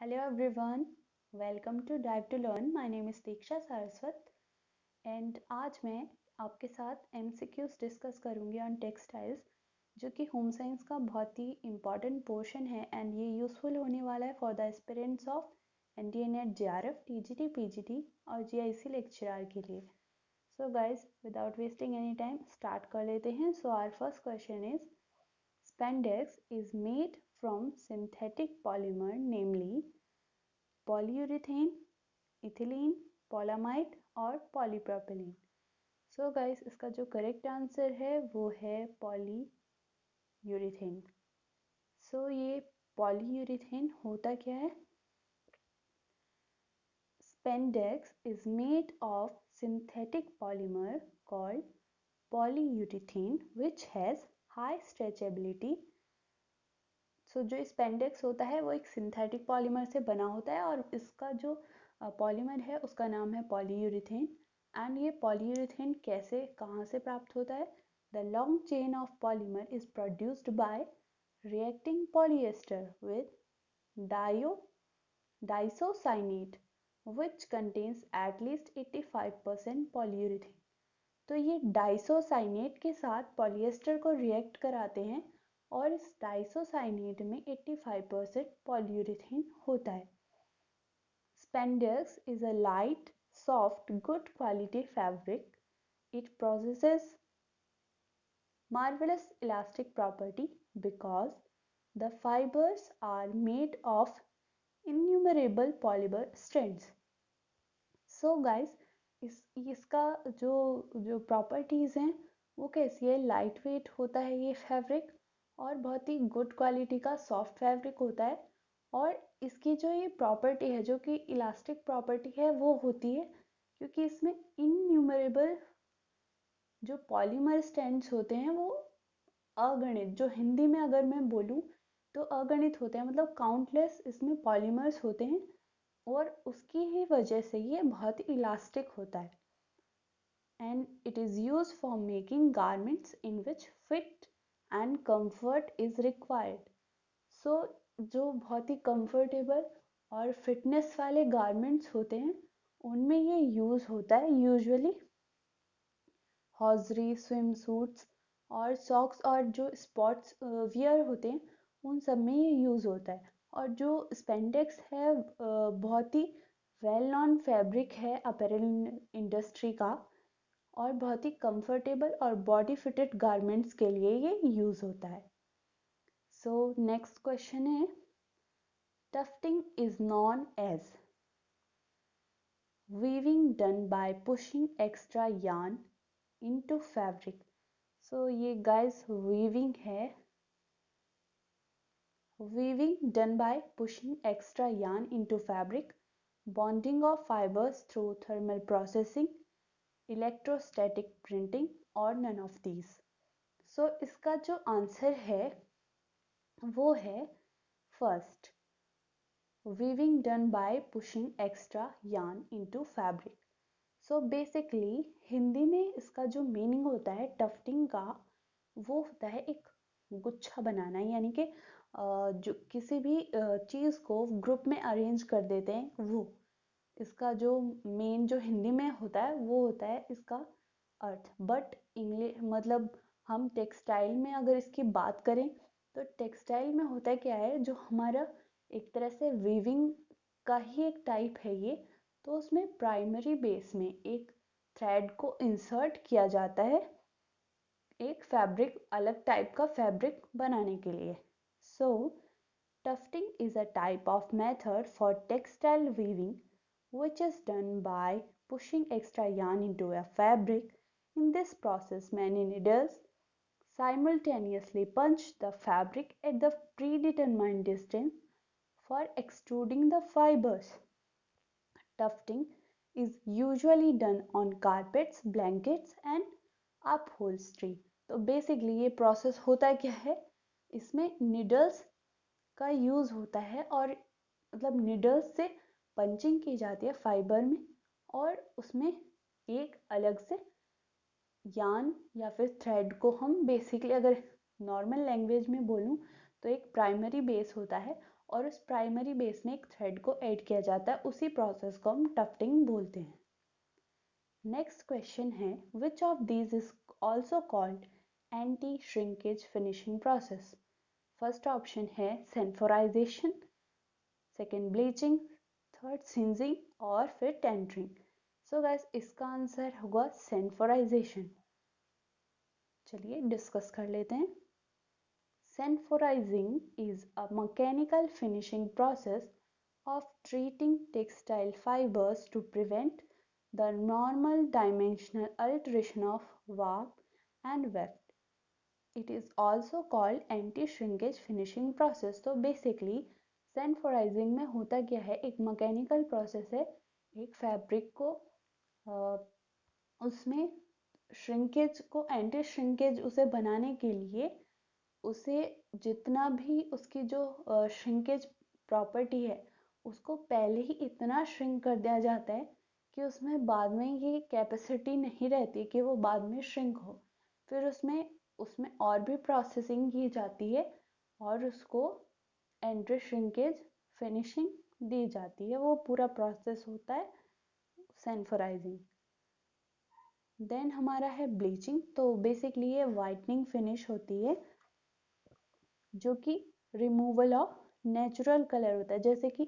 Hello everyone, welcome to Dive to Learn. My name is Diksha Saraswat and आज मैं आपके साथ MCQs discuss करूंगी ऑन टेक्सटाइल्स जो कि होम साइंस का बहुत ही इम्पॉर्टेंट पोर्शन है एंड ये यूज़फुल होने वाला है for the aspirants of NDA NET JRF TGT PGT और GIC लेक्चरर के लिए. So guys, without wasting any time, start कर लेते हैं. So our first question is spandex is made from synthetic polymer, namely polyurethane, ethylene, polyamide और polypropylene. So guys, इसका जो correct answer है वो है पॉलीयूरेथेन. सो ये पॉलीयूरेथेन होता क्या है? Spandex is made of synthetic polymer called polyurethane which has high stretchability. सो जो स्पेंडेक्स होता है वो एक सिंथेटिक पॉलीमर से बना होता है और इसका जो पॉलीमर है उसका नाम है पॉलीयूरेथेन. एंड ये पॉलीयूरेथेन कैसे कहाँ से प्राप्त होता है? The long chain of polymer is produced by reacting polyester with diisocyanate which contains at least 85% polyurethane. तो ये डाइसोसाइनेट के साथ पॉलीएस्टर को रिएक्ट कराते हैं और इस डाइसोसाइनेट में 85% पॉलीयूरेथेन होता है. Spandex is a light, soft, good quality fabric. It possesses marvelous elastic property because the fibers are made of innumerable polymer strands. So guys, इसका जो जो प्रॉपर्टीज़ हैं वो कैसी है? लाइट वेट होता है ये फैब्रिक और बहुत ही गुड क्वालिटी का सॉफ्ट फैब्रिक होता है. और इसकी जो ये प्रॉपर्टी है जो कि इलास्टिक प्रॉपर्टी है वो होती है क्योंकि इसमें इनन्यूमरेबल जो पॉलीमर स्ट्रैंड्स होते हैं वो अगणित, जो हिंदी में अगर मैं बोलूँ तो अगणित होते हैं, मतलब काउंटलेस इसमें पॉलीमर्स होते हैं और उसकी ही वजह से ये बहुत इलास्टिक होता है. And it is used for making garments in which fit and comfort is required. So जो बहुत ही कंफर्टेबल और फिटनेस वाले गारमेंट्स होते हैं उनमें ये यूज़ होता है. यूजुअली हॉजरी, स्विम सूट्स और सॉक्स और जो स्पोर्ट्स वियर होते हैं उन सब में ये यूज़ होता है. और जो स्पेंडेक्स है बहुत ही वेल नॉन फैब्रिक है अपैरल इंडस्ट्री का और बहुत ही कंफर्टेबल और बॉडी फिटेड गारमेंट्स के लिए ये यूज़ होता है. सो नेक्स्ट क्वेश्चन है tufting is known as weaving done by pushing extra yarn into fabric. So ये guys weaving है. Weaving done by pushing extra yarn into fabric, bonding of fibers through thermal processing, electrostatic printing or none of these. So इसका जो answer है वो है first, weaving done by pushing extra yarn into fabric. So basically Hindi में इसका जो meaning होता है टफ्टिंग का वो होता है एक गुच्छा बनाना, यानी कि जो किसी भी चीज़ को ग्रुप में अरेंज कर देते हैं वो. इसका जो मेन जो हिंदी में होता है वो होता है इसका अर्थ. बट इंग्लिश मतलब हम टेक्सटाइल में अगर इसकी बात करें तो टेक्सटाइल में होता है क्या है, जो हमारा एक तरह से वीविंग का ही एक टाइप है ये. तो उसमें प्राइमरी बेस में एक थ्रेड को इंसर्ट किया जाता है एक फैब्रिक, अलग टाइप का फैब्रिक बनाने के लिए. So tufting is a type of method for textile weaving which is done by pushing extra yarn into a fabric. In this process, many needles simultaneously punch the fabric at the predetermined distance for extruding the fibers. Tufting is usually done on carpets, blankets and upholstery. तो basically ये process होता क्या है, इसमें needles का use होता है और मतलब निडल्स से पंचिंग की जाती है फाइबर में और उसमें एक अलग से यान या फिर थ्रेड को हम बेसिकली अगर नॉर्मल लैंग्वेज में बोलूँ तो एक प्राइमरी बेस होता है और उस प्राइमरी बेस में एक थ्रेड को ऐड किया जाता है, उसी प्रोसेस को हम टफ्टिंग बोलते हैं। नेक्स्ट क्वेश्चन है, which of these is also called anti shrinkage finishing process? First option है सेंफोराइजेशन, सेकेंड ब्लीचिंग, थर्ड सिंजिंग और फिर टेंटरिंग। सो गाइस इसका आंसर होगा सेंफोराइजेशन। चलिए डिस्कस कर लेते हैं। Senforizing is a mechanical finishing process of treating textile fibers to prevent the normal dimensional alteration of warp and weft. It is also called anti-shrinkage finishing process. तो basically Senforizing में होता क्या है, एक मैकेनिकल प्रोसेस है, एक fabric को उसमें श्रिंकेज को एंटी श्रिंकेज उसे बनाने के लिए उसे जितना भी उसकी जो श्रिंकेज प्रॉपर्टी है उसको पहले ही इतना श्रिंक कर दिया जाता है कि उसमें बाद में ये कैपेसिटी नहीं रहती कि वो बाद में श्रिंक हो। फिर उसमें उसमें और भी प्रोसेसिंग की जाती है और उसको एंटी श्रिंकेज फिनिशिंग दी जाती है। वो पूरा प्रोसेस होता है सेंफोराइजिंग। देन हमारा है ब्लीचिंग। तो बेसिकली ये वाइटनिंग फिनिश होती है जो कि रिमूवल ऑफ नेचुरल कलर होता है, जैसे कि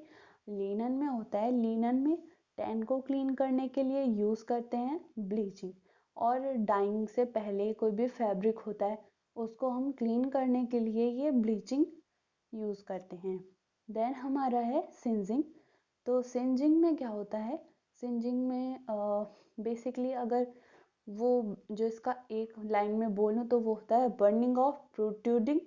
लिनन में होता है। लिनन में टैन को क्लीन करने के लिए यूज़ करते हैं ब्लीचिंग, और डाइंग से पहले कोई भी फैब्रिक होता है उसको हम क्लीन करने के लिए ये ब्लीचिंग यूज़ करते हैं। देन हमारा है सिंजिंग। तो सिंजिंग में क्या होता है, सिंजिंग में बेसिकली अगर वो जो इसका एक लाइन में बोलूँ तो वो होता है burning of protruding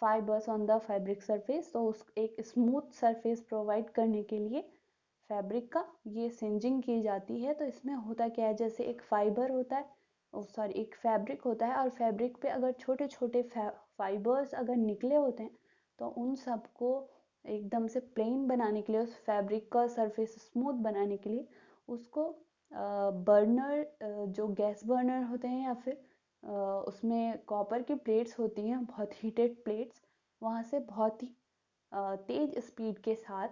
fibres on the fabric surface. तो उस एक स्मूथ सरफेस प्रोवाइड करने के लिए फैब्रिक का ये सिंजिंग की जाती है। तो इसमें होता क्या है, जैसे एक फाइबर होता है, सॉरी एक फैब्रिक होता है, और फैब्रिक पे अगर छोटे छोटे फाइबर्स अगर निकले होते हैं तो उन सबको एकदम से प्लेन बनाने के लिए, उस फैब्रिक का सरफेस स्मूथ बनाने के लिए उसको बर्नर जो गैस बर्नर होते हैं या फिर उसमें कॉपर की प्लेट्स होती हैं, बहुत हीटेड प्लेट्स, वहाँ से बहुत ही तेज स्पीड के साथ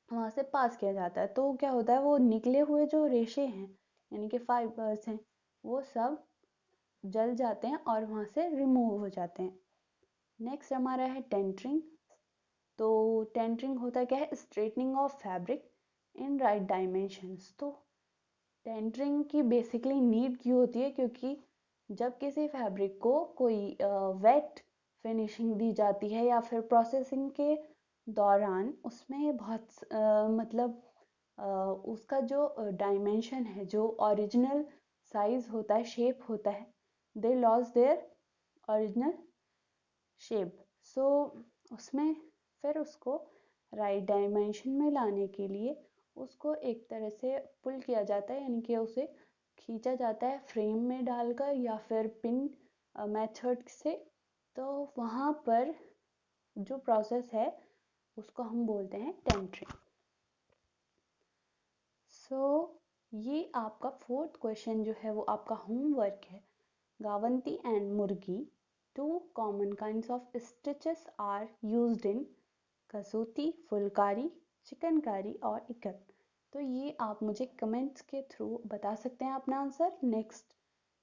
वहाँ से पास किया जाता है। तो क्या होता है, वो निकले हुए जो रेशे हैं यानी कि फाइबर्स हैं वो सब जल जाते हैं और वहाँ से रिमूव हो जाते हैं। नेक्स्ट हमारा है टेंटरिंग। तो टेंटरिंग होता क्या है, straightening of fabric in right dimensions. तो टेंटरिंग की बेसिकली नीड क्यों होती है, क्योंकि जब किसी फैब्रिक को कोई वेट फिनिशिंग दी जाती है या फिर प्रोसेसिंग के दौरान उसमें बहुत मतलब उसका जो डायमेंशन है, जो ओरिजिनल साइज होता है, शेप होता है, दे लॉस देयर ओरिजिनल शेप। सो उसमें फिर उसको राइट डायमेंशन में लाने के लिए उसको एक तरह से पुल किया जाता है, यानी कि उसे खींचा जाता है फ्रेम में डालकर या फिर पिन मेथड से। तो वहाँ पर जो प्रोसेस है उसको हम बोलते हैं टेंटरिंग। सो ये आपका फोर्थ क्वेश्चन जो है वो आपका होमवर्क है। Gavanti and Murgi, two common kinds of stitches are used in Kasuti, Phulkari, Chikankari और इकत। तो ये आप मुझे कमेंट्स के थ्रू बता सकते हैं अपना आंसर। नेक्स्ट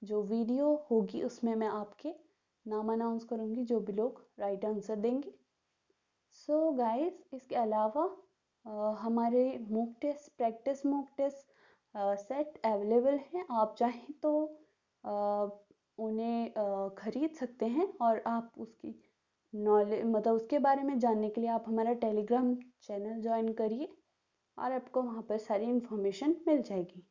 जो वीडियो होगी उसमें मैं आपके नाम अनाउंस करूँगी जो भी लोग राइट आंसर देंगे। सो गाइस इसके अलावा हमारे mock test, practice mock test set available हैं। आप चाहें तो उन्हें खरीद सकते हैं और आप उसकी नॉलेज मतलब उसके बारे में जानने के लिए आप हमारा टेलीग्राम चैनल ज्वाइन करिए और आपको वहाँ पर सारी इन्फॉर्मेशन मिल जाएगी।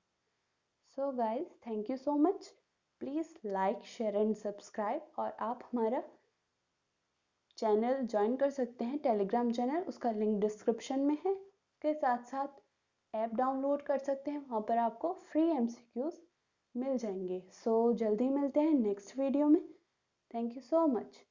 So guys thank you so much. Please like, share and subscribe, और आप हमारा चैनल ज्वाइन कर सकते हैं, टेलीग्राम चैनल, उसका लिंक डिस्क्रिप्शन में है। उसके साथ साथ ऐप डाउनलोड कर सकते हैं, वहाँ पर आपको फ्री MCQs मिल जाएंगे। सो जल्दी मिलते हैं नेक्स्ट वीडियो में। Thank you so much.